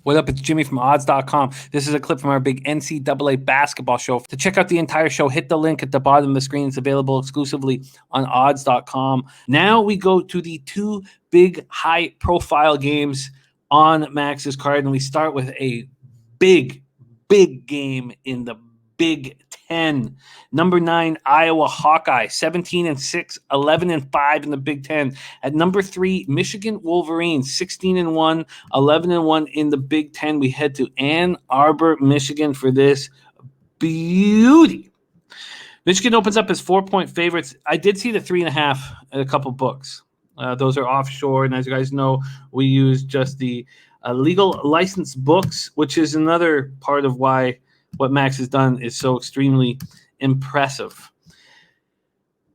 What up? It's Jimmy from odds.com. This is a clip from our big NCAA basketball show. To check out the entire show, hit the link at the bottom of the screen. It's available exclusively on odds.com. Now we go to the two big high-profile games on Max's card, and we start with a big game in the Big Ten. Number 9, Iowa Hawkeyes, 17-6, 11-5 in the Big Ten. At number 3, Michigan Wolverines, 16-1, 11-1 in the Big Ten. We head to Ann Arbor, Michigan for this beauty. Michigan opens up as 4-point favorites. I did see the 3.5 at a couple books. Those are offshore, and as you guys know, we use just the legal licensed books, which is another part of why what Max has done is so extremely impressive.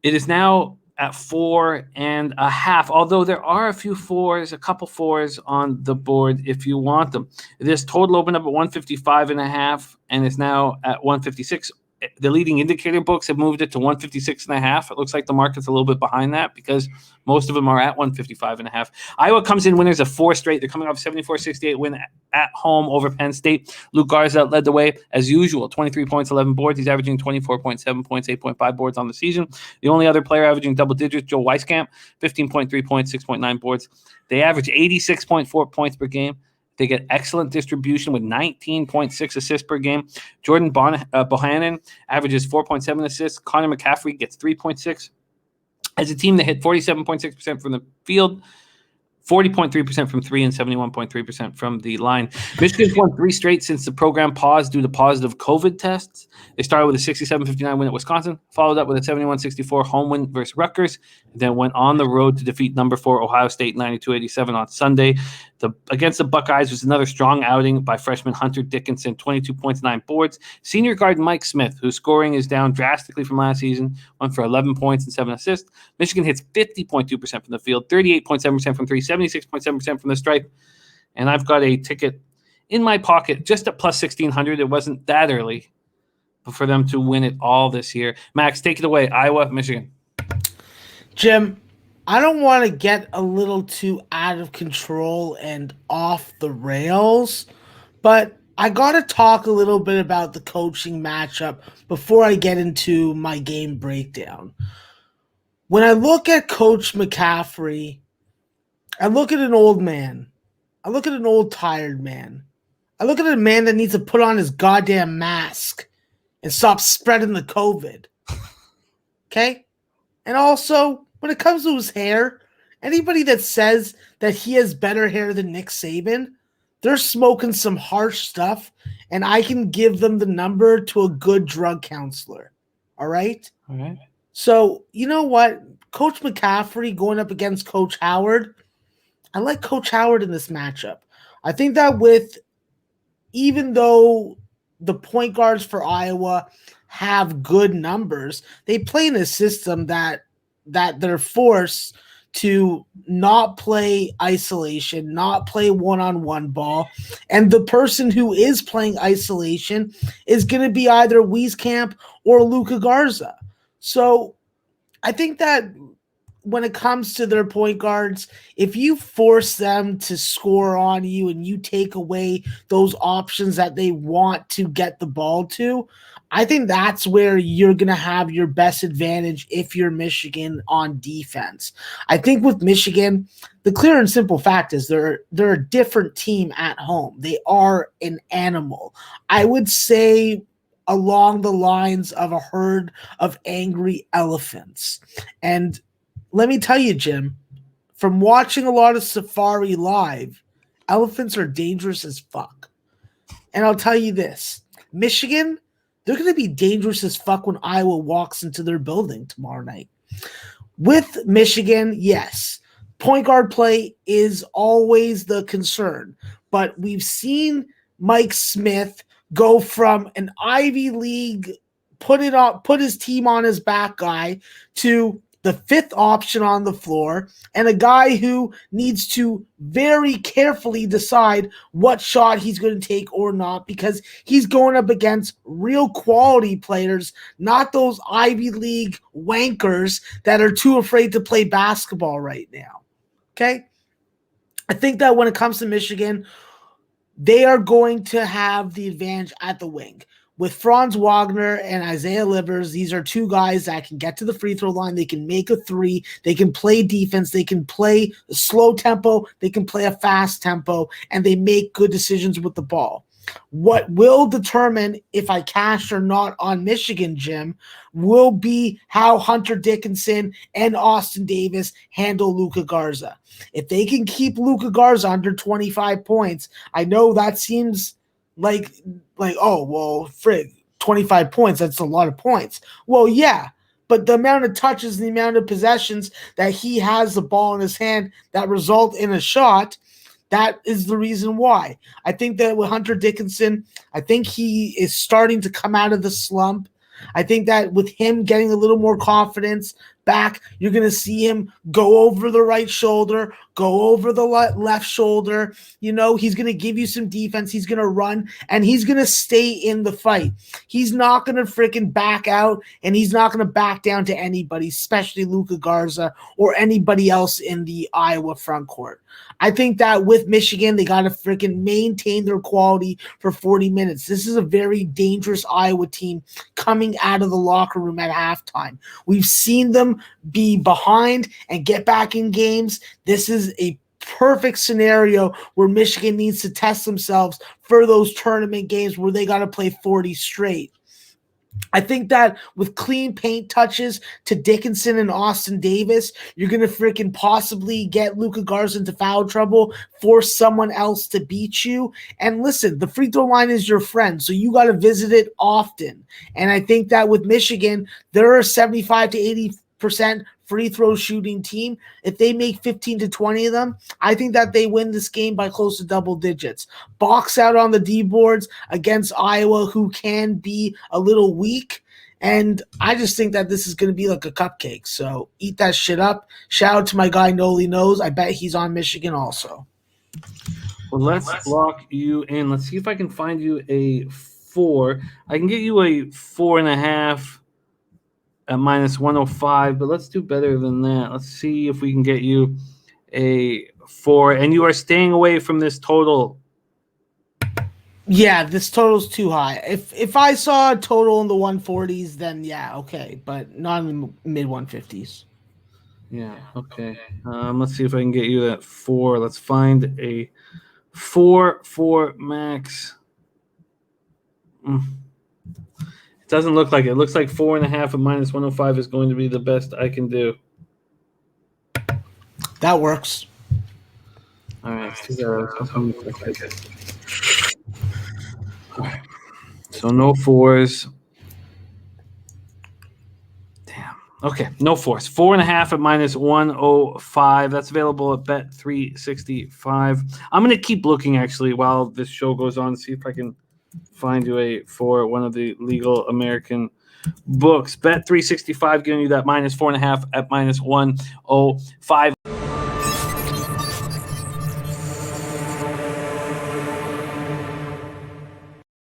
It is now at 4.5, although there are a couple fours on the board if you want them. This total opened up at 155.5 and is now at 156. The leading indicator books have moved it to 156.5. It looks like the market's a little bit behind that because most of them are at 155.5. Iowa comes in winners of 4 straight. They're coming off 74-68 win at home over Penn State. Luke Garza led the way as usual, 23 points, 11 boards. He's averaging 24.7 points, 8.5 boards on the season. The only other player averaging double digits, Joe Weiskamp, 15.3 points, 6.9 boards. They average 86.4 points per game. They get excellent distribution with 19.6 assists per game. Jordan Bohannon averages 4.7 assists. Connor McCaffrey gets 3.6. As a team, they hit 47.6% from the field, 40.3% from 3, and 71.3% from the line. Michigan's won 3 straight since the program paused due to positive COVID tests. They started with a 67-59 win at Wisconsin, followed up with a 71-64 home win versus Rutgers, then went on the road to defeat number 4 Ohio State 92-87 on Sunday. Against the Buckeyes was another strong outing by freshman Hunter Dickinson, 22 points, 9 boards. Senior guard Mike Smith, whose scoring is down drastically from last season, went for 11 points and 7 assists. Michigan hits 50.2% from the field, 38.7% from 3, 76.7% from the stripe. And I've got a ticket in my pocket just at plus 1,600. It wasn't that early for them to win it all this year. Max, take it away. Iowa, Michigan. Jim, I don't want to get a little too out of control and off the rails, but I got to talk a little bit about the coaching matchup before I get into my game breakdown. When I look at Coach McCaffrey, I look at an old man. I look at an old tired man. I look at a man that needs to put on his goddamn mask and stop spreading the COVID. Okay? And also, when it comes to his hair, anybody that says that he has better hair than Nick Saban, they're smoking some harsh stuff, and I can give them the number to a good drug counselor. All right? All right. So, you know what? Coach McCaffrey going up against Coach Howard, I like Coach Howard in this matchup. I think that even though the point guards for Iowa have good numbers, they play in a system that they're forced to not play isolation, not play one-on-one ball. And the person who is playing isolation is going to be either Wieskamp or Luka Garza. So I think that when it comes to their point guards, if you force them to score on you and you take away those options that they want to get the ball to, I think that's where you're going to have your best advantage if you're Michigan on defense. I think with Michigan, the clear and simple fact is they're a different team at home. They are an animal. I would say along the lines of a herd of angry elephants. And let me tell you, Jim, from watching a lot of Safari Live, elephants are dangerous as fuck. And I'll tell you this, Michigan, they're going to be dangerous as fuck when Iowa walks into their building tomorrow night. With Michigan, yes, point guard play is always the concern. But we've seen Mike Smith go from an Ivy League, put his team on his back guy to the 5th option on the floor, and a guy who needs to very carefully decide what shot he's going to take or not, because he's going up against real quality players, not those Ivy League wankers that are too afraid to play basketball right now. Okay? I think that when it comes to Michigan, they are going to have the advantage at the wing. With Franz Wagner and Isaiah Livers, these are two guys that can get to the free throw line. They can make a three. They can play defense. They can play a slow tempo. They can play a fast tempo, and they make good decisions with the ball. What will determine if I cash or not on Michigan, Jim, will be how Hunter Dickinson and Austin Davis handle Luka Garza. If they can keep Luka Garza under 25 points, I know that seems like oh, well, frig, 25 points, that's a lot of points. Well, yeah, but the amount of touches and the amount of possessions that he has the ball in his hand that result in a shot, that is the reason why. I think that with Hunter Dickinson, I think he is starting to come out of the slump. I think that with him getting a little more confidence back, you're going to see him go over the right shoulder, go over the left shoulder. You know, he's going to give you some defense. He's going to run, and he's going to stay in the fight. He's not going to freaking back out, and he's not going to back down to anybody, especially Luka Garza or anybody else in the Iowa front court. I think that with Michigan, they got to freaking maintain their quality for 40 minutes. This is a very dangerous Iowa team coming out of the locker room at halftime. We've seen them be behind and get back in games. This is a perfect scenario where Michigan needs to test themselves for those tournament games where they got to play 40 straight. I think that with clean paint touches to Dickinson and Austin Davis, you're going to freaking possibly get Luka Garza into foul trouble, force someone else to beat you. And listen, the free throw line is your friend, so you got to visit it often. And I think that with Michigan, they're a 75 to 80% free throw shooting team. If they make 15 to 20 of them, I think that they win this game by close to double digits. Box out on the D boards against Iowa, who can be a little weak. And I just think that this is going to be like a cupcake. So eat that shit up. Shout out to my guy Noli Knows. I bet he's on Michigan also. Well, let's lock you in. Let's see if I can find you a 4. I can get you a 4.5 at minus 105, but let's do better than that. Let's see if we can get you a 4. And you are staying away from this total. Yeah, this total's too high. If I saw a total in the 140s, then yeah, okay, but not in the mid 150s. Yeah, okay. Let's see if I can get you that 4. Let's find a 4 for Max. It doesn't look like it. It looks like 4.5 at minus 105 is going to be the best I can do. That works. All right, let's do that. All right. So no 4s. Damn. Okay, no 4s. 4.5 at minus 105. That's available at Bet365. I'm going to keep looking, actually, while this show goes on, see if I can find you a 4 one of the legal American books. Bet365 giving you that minus 4.5 at minus 105.